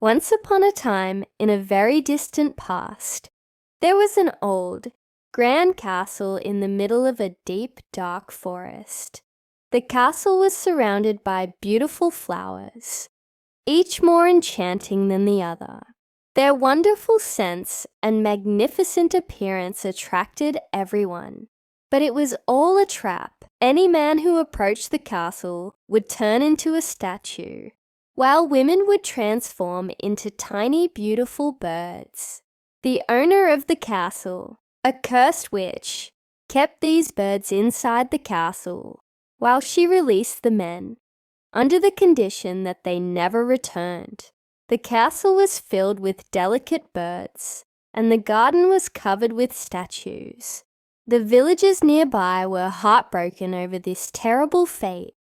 Once upon a time, in a very distant past, there was an old, grand castle in the middle of a deep, dark forest. The castle was surrounded by beautiful flowers, each more enchanting than the other. Their wonderful scents and magnificent appearance attracted everyone. But it was all a trap. Any man who approached the castle would turn into a statue, while women would transform into tiny, beautiful birds. The owner of the castle, a cursed witch, kept these birds inside the castle while she released the men, under the condition that they never returned. The castle was filled with delicate birds, and the garden was covered with statues. The villagers nearby were heartbroken over this terrible fate,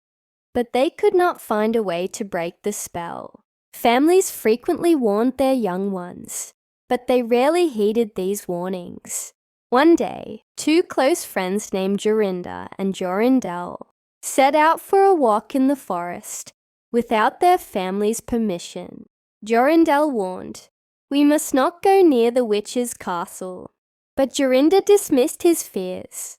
but they could not find a way to break the spell. Families frequently warned their young ones, but they rarely heeded these warnings. One day, two close friends named Jorinda and Jorindel set out for a walk in the forest without their family's permission. Jorindel warned, "We must not go near the witch's castle." But Jorinda dismissed his fears.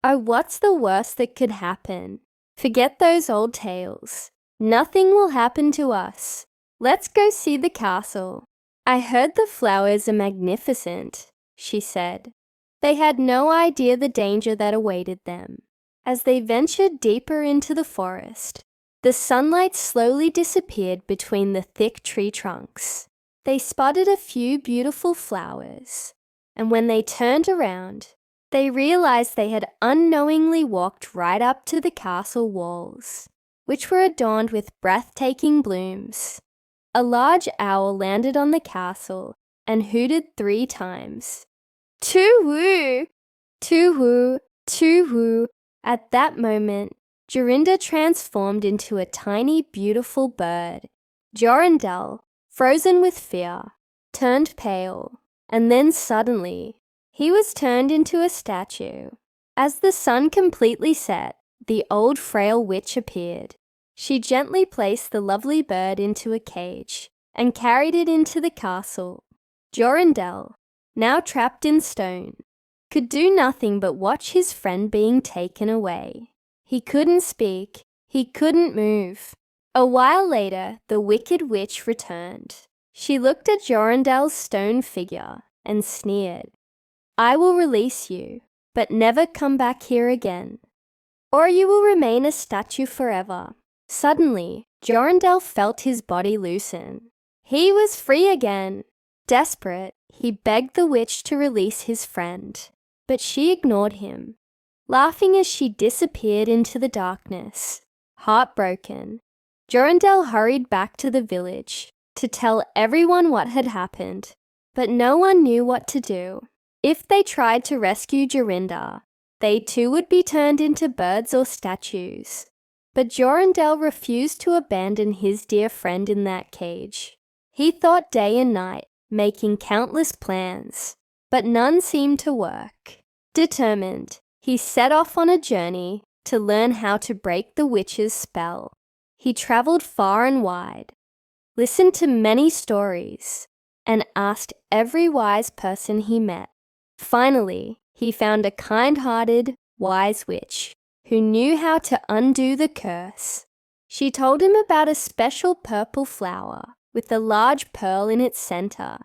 "Oh, what's the worst that could happen? Forget those old tales. Nothing will happen to us. Let's go see the castle." "I heard the flowers are magnificent," she said. They had no idea the danger that awaited them. As they ventured deeper into the forest, the sunlight slowly disappeared between the thick tree trunks. They spotted a few beautiful flowers, and when they turned around, they realized they had unknowingly walked right up to the castle walls, which were adorned with breathtaking blooms. A large owl landed on the castle and hooted 3 times. "Too-woo! Too-woo! Too-woo!" At that moment, Jorinda transformed into a tiny, beautiful bird. Jorindel, frozen with fear, turned pale, and then suddenly, he was turned into a statue. As the sun completely set, the old frail witch appeared. She gently placed the lovely bird into a cage and carried it into the castle. Jorindel, now trapped in stone, could do nothing but watch his friend being taken away. He couldn't speak, he couldn't move. A while later, the wicked witch returned. She looked at Jorindel's stone figure and sneered, "I will release you, but never come back here again, or you will remain a statue forever." Suddenly, Jorindel felt his body loosen. He was free again. Desperate, he begged the witch to release his friend, but she ignored him, laughing as she disappeared into the darkness. Heartbroken, Jorindel hurried back to the village to tell everyone what had happened, but no one knew what to do. If they tried to rescue Jorinda, they too would be turned into birds or statues. But Jorindel refused to abandon his dear friend in that cage. He thought day and night, making countless plans, but none seemed to work. Determined, he set off on a journey to learn how to break the witch's spell. He traveled far and wide, listened to many stories, and asked every wise person he met. Finally, he found a kind-hearted, wise witch who knew how to undo the curse. She told him about a special purple flower with a large pearl in its center.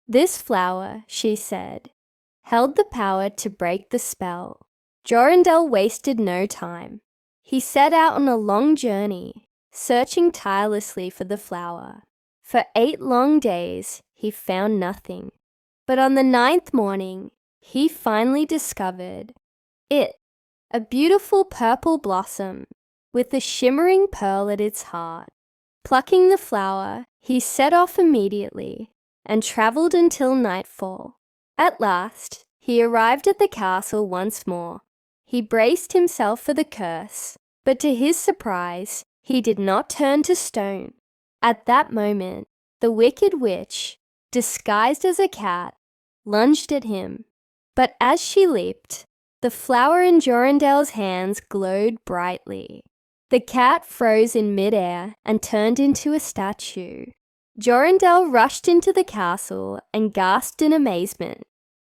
This flower, she said, held the power to break the spell. Jorindel wasted no time. He set out on a long journey, searching tirelessly for the flower. For 8 long days, he found nothing. But on the 9th morning, he finally discovered it, a beautiful purple blossom with a shimmering pearl at its heart. Plucking the flower, he set off immediately and traveled until nightfall. At last, he arrived at the castle once more. He braced himself for the curse, but to his surprise, he did not turn to stone. At that moment, the wicked witch, disguised as a cat, lunged at him. But as she leaped, the flower in Jorindel's hands glowed brightly. The cat froze in midair and turned into a statue. Jorindel rushed into the castle and gasped in amazement.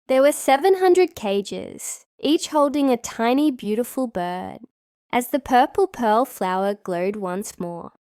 There were 700 cages, each holding a tiny, beautiful bird, as the purple pearl flower glowed once more.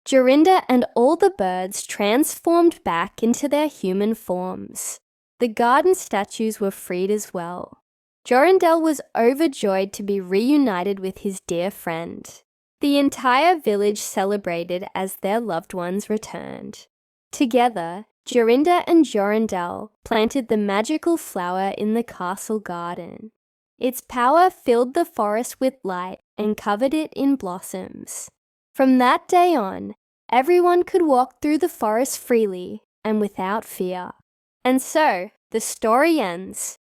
Jorinda and all the birds transformed back into their human forms. The garden statues were freed as well. Jorindel was overjoyed to be reunited with his dear friend. The entire village celebrated as their loved ones returned. Together, Jorinda and Jorindel planted the magical flower in the castle garden. Its power filled the forest with light and covered it in blossoms. From that day on, everyone could walk through the forest freely and without fear. And so, the story ends.